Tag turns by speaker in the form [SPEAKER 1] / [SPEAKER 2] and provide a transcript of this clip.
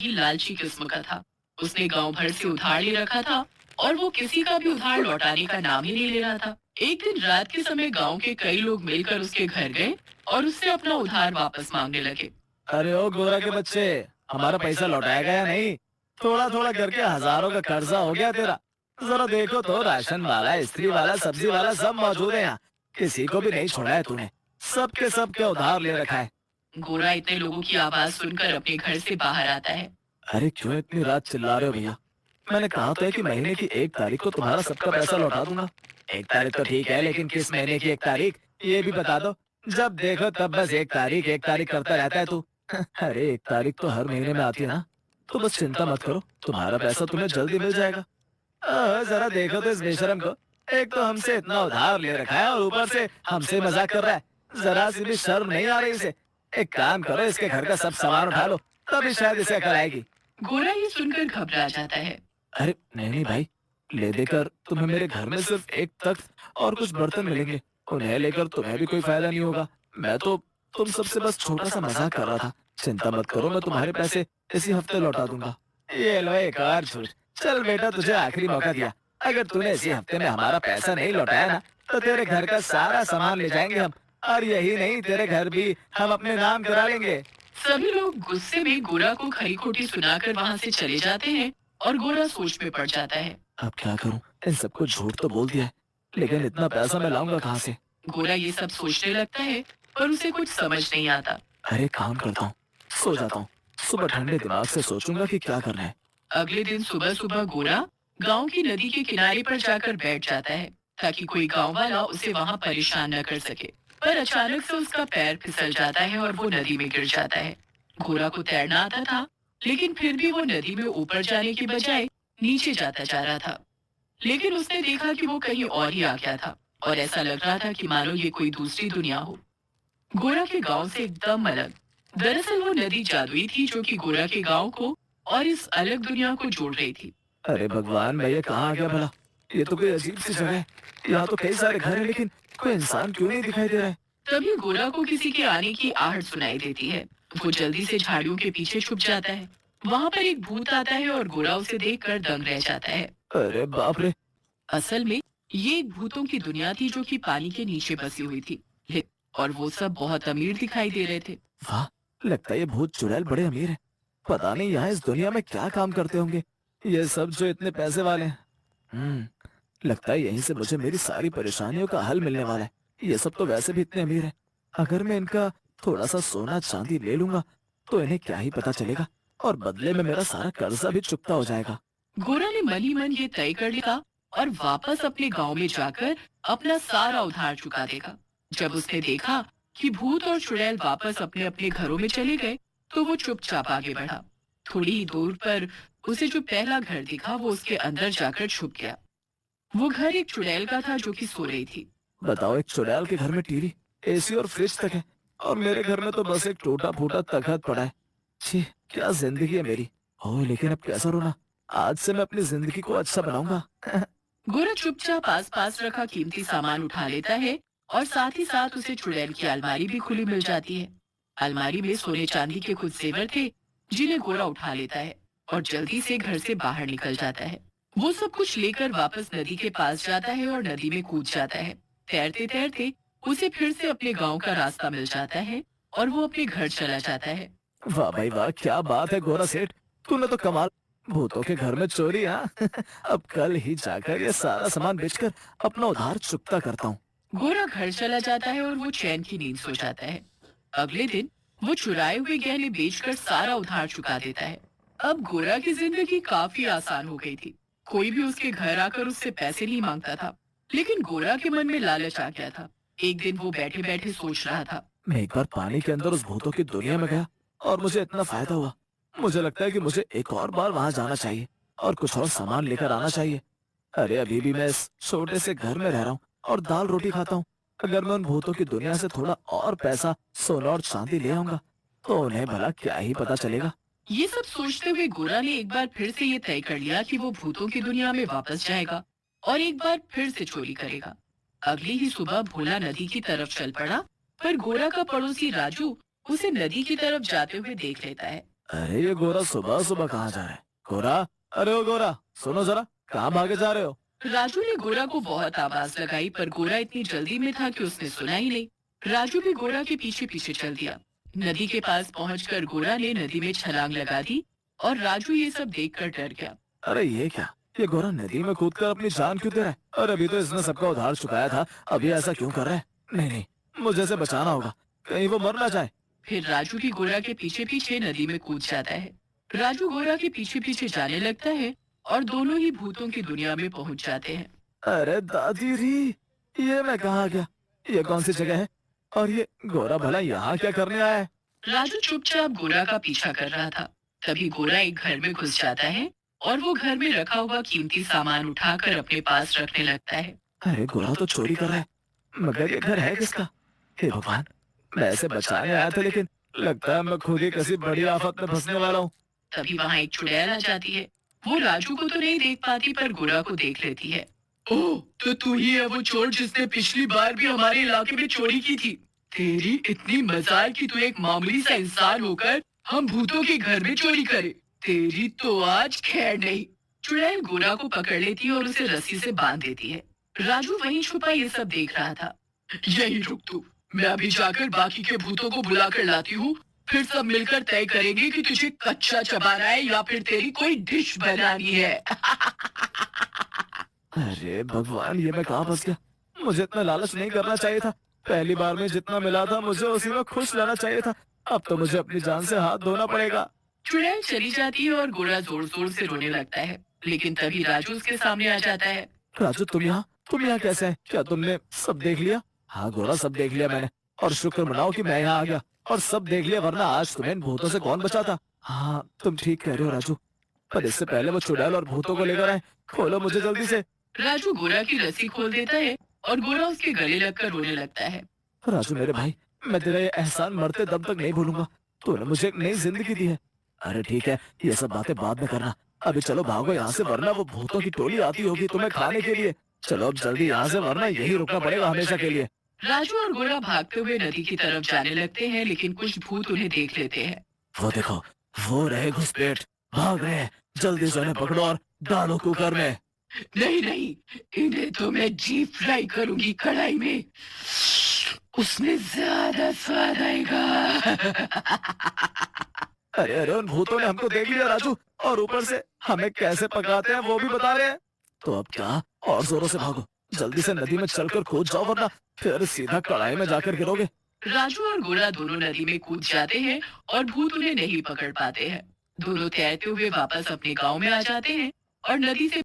[SPEAKER 1] ही लालची किस्म का था। उसने गांव भर से उधार ले रखा था और वो किसी का भी उधार लौटाने का नाम ही नहीं ले रहा था। एक दिन रात के समय गांव के कई लोग मिलकर उसके घर गए और उससे अपना उधार वापस मांगने लगे।
[SPEAKER 2] अरे ओ गोरा के बच्चे, हमारा पैसा लौटाएगा या नहीं? थोड़ा थोड़ा करके हजारों का कर्जा हो गया तेरा। जरा देखो तो, राशन वाला, इस्त्री वाला, सब्जी वाला सब मौजूद है यहाँ। किसी को भी नहीं छोड़ा है तूने। सबके उधार ले रखा है।
[SPEAKER 1] गोरा इतने लोगों की आवाज सुनकर अपने घर से बाहर आता है।
[SPEAKER 2] अरे क्यों इतनी रात चिल्ला रहे हो भैया? मैंने कहा तो है कि महीने की 1 तारीख को तुम्हारा सबका पैसा लौटा दूंगा। 1 तारीख तो ठीक है, लेकिन किस महीने की 1 तारीख ये भी बता दो। जब देखो तब बस 1 तारीख करता रहता है तू। अरे 1 तारीख तो हर महीने में आती है ना। तो बस चिंता मत करो, तुम्हारा पैसा तुम्हें जल्दी मिल जाएगा। जरा देखो तो इस बेशरम को। एक तो हमसे इतना उधार ले रखा है और ऊपर से हमसे मजाक कर रहा है। जरा सी भी शर्म नहीं आ रही इसे। एक काम करो, इसके घर का सब सामान उठा लो, तभी शायद इसे अकल आएगी।
[SPEAKER 1] गोरा ये सुनकर घबरा जाता है।
[SPEAKER 2] अरे नहीं नहीं भाई, ले देकर तुम्हें मेरे घर में सिर्फ एक तख्त और कुछ बर्तन मिलेंगे। उन्हें लेकर तुम्हें भी कोई फायदा नहीं होगा। मैं तो तुम सबसे बस छोटा सा मजाक कर रहा था। चिंता मत करो, मैं तुम्हारे पैसे इसी हफ्ते लौटा दूंगा। ये लो एक और छूट। चल बेटा, तुझे आखिरी मौका दिया। अगर तूने इसी हफ्ते में हमारा पैसा नहीं लौटाया ना, तो तेरे घर का सारा सामान ले जाएंगे हम। और यही नहीं, तेरे घर भी हम अपने नाम करा लेंगे।
[SPEAKER 1] सभी लोग गुस्से में गोरा को खरी खोटी सुनाकर वहां से चले जाते हैं और गोरा सोच में पड़ जाता है।
[SPEAKER 2] अब क्या करूं? इन सबको झूठ तो बोल दिया है, लेकिन इतना पैसा मैं लाऊंगा कहाँ से?
[SPEAKER 1] गोरा ये सब सोचने लगता है पर उसे कुछ समझ नहीं आता।
[SPEAKER 2] अरे काम करता हूँ, सो जाता हूँ। सुबह ठंडे दिमाग से सोचूंगा कि क्या करना है।
[SPEAKER 1] अगले दिन सुबह सुबह गोरा गांव की नदी के किनारे पर जाकर बैठ जाता है ताकि कोई गांव वाला उसे वहां परेशान न कर सके। पर अचानक से उसका पैर फिसल जाता है और वो नदी में गिर जाता है। गोरा को तैरना आता था लेकिन फिर भी वो नदी में ऊपर जाने की बजाय नीचे जाता जा रहा था। लेकिन उसने देखा कि वो कहीं और ही आ गया था और ऐसा लग रहा था कि मानो ये कोई दूसरी दुनिया हो। गोरा के गांव से एकदम अलग। दरअसल वो नदी जादुई थी जो कि गोरा के गांव को और इस अलग दुनिया को जोड़ रही थी।
[SPEAKER 2] अरे भगवान, मैं ये कहाँ आ गया भला? ये तो कोई अजीब सी जगह है। यहाँ तो कई सारे घर हैं, लेकिन कोई इंसान क्यों नहीं दिखाई दे रहा है?
[SPEAKER 1] तभी गोरा को किसी के आने की आहट सुनाई देती है। वो जल्दी से झाड़ियों के पीछे छुप जाता है। वहां पर एक भूत आता है और गोरा उसे देखकर दंग रह जाता है।
[SPEAKER 2] अरे बाप रे!
[SPEAKER 1] असल में ये एक भूतों की दुनिया थी जो कि पानी के नीचे बसी हुई थी। ले- और वो सब बहुत अमीर दिखाई दे रहे थे।
[SPEAKER 2] वाह, लगता है ये भूत चुड़ैल बड़े अमीर हैं। पता नहीं यहाँ इस दुनिया में क्या काम करते होंगे ये सब जो इतने पैसे वाले हैं। लगता है यहीं से मुझे मेरी सारी परेशानियों का हल मिलने वाला है। ये सब तो वैसे भी इतने अमीर हैं। अगर मैं इनका थोड़ा सा सोना चांदी ले लूंगा, तो इन्हें क्या ही पता चलेगा, और बदले में मेरा सारा कर्जा भी चुकता हो जाएगा।
[SPEAKER 1] गोरा ने मन ही मन ये तय कर लिया और वापस अपने गांव में जाकर अपना सारा उधार चुका देगा। जब उसने देखा कि भूत और चुड़ैल वापस अपने अपने घरों में चले गए, तो वो चुपचाप आगे बढ़ा। थोड़ी ही दूर पर उसे जो पहला घर दिखा वो उसके अंदर जाकर छुप गया। वो घर एक चुड़ैल का था जो कि सो रही थी।
[SPEAKER 2] बताओ, एक चुड़ैल के घर में टीवी, एसी और फ्रिज तक है, और मेरे घर में तो बस एक टूटा फूटा तखत पड़ा है। छी, क्या जिंदगी है मेरी। ओह, लेकिन अब कैसा रोना? आज से मैं अपनी जिंदगी को अच्छा बनाऊंगा।
[SPEAKER 1] गोरा चुपचाप आस पास रखा कीमती सामान उठा लेता है और साथ ही साथ उसे चुड़ैल की अलमारी भी खुली मिल जाती है। अलमारी में सोने चांदी के कुछ जेवर थे जिन्हें गोरा उठा लेता है और जल्दी से घर से बाहर निकल जाता है। वो सब कुछ लेकर वापस नदी के पास जाता है और नदी में कूद जाता है। तैरते तैरते उसे फिर से अपने गांव का रास्ता मिल जाता है और वो अपने घर चला जाता है।
[SPEAKER 2] वाह भाई वाह, क्या बात है गोरा सेठ, तूने तो कमाल। भूतों के घर में चोरी, हाँ? अब कल ही जाकर ये सारा सामान बेचकर अपना उधार चुकता करता हूँ।
[SPEAKER 1] गोरा घर चला जाता है और वो चैन की नींद सो जाता है। अगले दिन वो चुराए हुए गहने बेचकर सारा उधार चुका देता है। अब गोरा की जिंदगी काफी आसान हो गई थी। कोई भी उसके घर आकर उससे पैसे नहीं मांगता था। लेकिन गोरा के मन में लालच आ गया था। एक दिन वो बैठे बैठे सोच रहा था।
[SPEAKER 2] मैं एक बार पानी के अंदर उस भूतों की दुनिया में गया और मुझे इतना फायदा हुआ। मुझे लगता है कि मुझे एक और बार वहां जाना चाहिए और कुछ और सामान लेकर आना चाहिए। अरे अभी भी मैं इस छोटे से घर में रह रहा हूँ और दाल रोटी खाता हूँ। अगर मैं उन भूतों की दुनिया से थोड़ा और पैसा, सोना और चांदी ले आऊंगा, तो उन्हें भला क्या ही पता चलेगा।
[SPEAKER 1] ये सब सोचते हुए गोरा ने एक बार फिर से ये तय कर लिया कि वो भूतों की दुनिया में वापस जाएगा और एक बार फिर से चोरी करेगा। अगली ही सुबह भोला नदी की तरफ चल पड़ा, पर गोरा का पड़ोसी राजू उसे नदी की तरफ जाते हुए देख लेता है।
[SPEAKER 2] अरे ये गोरा सुबह सुबह कहाँ जा रहा है? गोरा, अरे ओ गोरा, सुनो जरा, कहाँ भागे जा रहे हो?
[SPEAKER 1] राजू ने गोरा को बहुत आवाज लगाई पर गोरा इतनी जल्दी में था कि उसने सुना ही नहीं। राजू भी गोरा के पीछे पीछे चल दिया। नदी के पास पहुंचकर गोरा ने नदी में छलांग लगा दी और राजू ये सब देखकर डर गया।
[SPEAKER 2] अरे ये क्या? ये गोरा नदी में कूदकर अपनी जान क्यों दे रहा है? और अभी तो इसने सबका उधार चुकाया था, अभी ऐसा क्यों कर रहा है? नहीं नहीं, मुझे इसे बचाना होगा, कहीं वो मर ना जाए।
[SPEAKER 1] फिर राजू भी गोरा के पीछे पीछे नदी में कूद जाता है। राजू गोरा के पीछे पीछे जाने लगता है और दोनों ही भूतों की दुनिया में पहुंच जाते हैं।
[SPEAKER 2] अरे दादी री, ये मैं कहाँ आ गया? ये कौन सी जगह है? और ये गोरा भला यहाँ क्या करने आया है?
[SPEAKER 1] राजू चुपचाप गोरा का पीछा कर रहा था। तभी गोरा एक घर में घुस जाता है और वो घर में रखा हुआ कीमती सामान उठाकर अपने पास रखने लगता है।
[SPEAKER 2] अरे गोरा तो चोरी कर रहा है, मगर ये घर है किसका? हे भगवान, मैं ऐसे बचाने आया था लेकिन लगता है मैं खुद ही किसी बड़ी आफत में फंसने वाला हूँ।
[SPEAKER 1] तभी वहां एक चुड़ैल आ जाती है। वो राजू को तो नहीं देख पाती पर गोरा को देख लेती है। ओह, तो तू ही है वो चोर जिसने पिछली बार भी हमारे इलाके में चोरी की थी। तेरी इतनी मजाल कि तू एक मामूली सा इंसान होकर हम भूतों के घर में चोरी करे। तेरी तो आज खैर नहीं। चुड़ैल गोरा को पकड़ लेती है और उसे रस्सी से बांध देती है। राजू वहीं छुपा ये सब देख रहा था। यही रुक तू, मैं अभी जाकर बाकी के भूतों को बुला कर लाती हूँ। फिर सब मिलकर तय करेंगे कि तुझे कच्चा चबाना है या फिर तेरी कोई डिश बनानी है।
[SPEAKER 2] अरे भगवान, ये मैं कहाँ फंस गया? मुझे इतना लालच नहीं करना चाहिए था। पहली बार में जितना मिला था मुझे उसी में खुश रहना चाहिए था। अब तो मुझे अपनी जान से हाथ धोना पड़ेगा।
[SPEAKER 1] चुड़ैल चली जाती है और गोरा जोर जोर से रोने लगता है। लेकिन तभी राजू उसके सामने आ जाता है।
[SPEAKER 2] राजू, तुम यहाँ कैसे हैं? क्या तुमने सब देख लिया? हाँ गोरा, सब देख लिया मैंने, और शुक्र मनाओ कि मैं यहाँ आ गया और सब देख लिया, वरना आज तुम्हें इन भूतों से कौन बचाता? हाँ तुम ठीक कह रहे हो राजू, पर इससे पहले वो चुड़ैल और भूतों को लेकर आए। खोलो मुझे जल्दी से।
[SPEAKER 1] राजू गोरा की रस्सी खोल देता है और गोरा उसके गले लगकर रोने लगता है।
[SPEAKER 2] राजू मेरे भाई, मैं तेरा ये एहसान मरते दम तक नहीं भूलूंगा। तूने मुझे एक नई जिंदगी दी है। अरे ठीक है, ये सब बातें बाद में करना, अभी चलो भागो यहाँ से, वरना वो भूतों की टोली आती होगी तुम्हें खाने के लिए। चलो अब जल्दी यहाँ से, वरना यही रुकना पड़ेगा हमेशा के लिए।
[SPEAKER 1] राजू और गोरा भागते हुए नदी की तरफ जाने लगते हैं लेकिन कुछ भूत उन्हें देख लेते हैं।
[SPEAKER 2] वो देखो, वो रहे घुसपैठ, भाग रहे हैं। जल्दी से उन्हें पकड़ो और डालो कुकर में।
[SPEAKER 1] नहीं नहीं, इन्हें तो मैं डीप फ्राई करूंगी कढ़ाई में, उसमें ज्यादा स्वाद आएगा।
[SPEAKER 2] अरे अरे, उन भूतों ने हमको देख लिया राजू, और ऊपर से हमें कैसे पकाते हैं वो भी बता रहे हैं। तो अब क्या? और जोरों से भागो, जल्दी से नदी में चलकर कूद जाओ, वरना फिर सीधा कढ़ाई में जाकर गिरोगे।
[SPEAKER 1] राजू और गोरा दोनों नदी में कूद जाते हैं और भूत उन्हें नहीं पकड़ पाते हैं। दोनों तैरते हुए वापस अपने गांव में आ जाते हैं और नदी से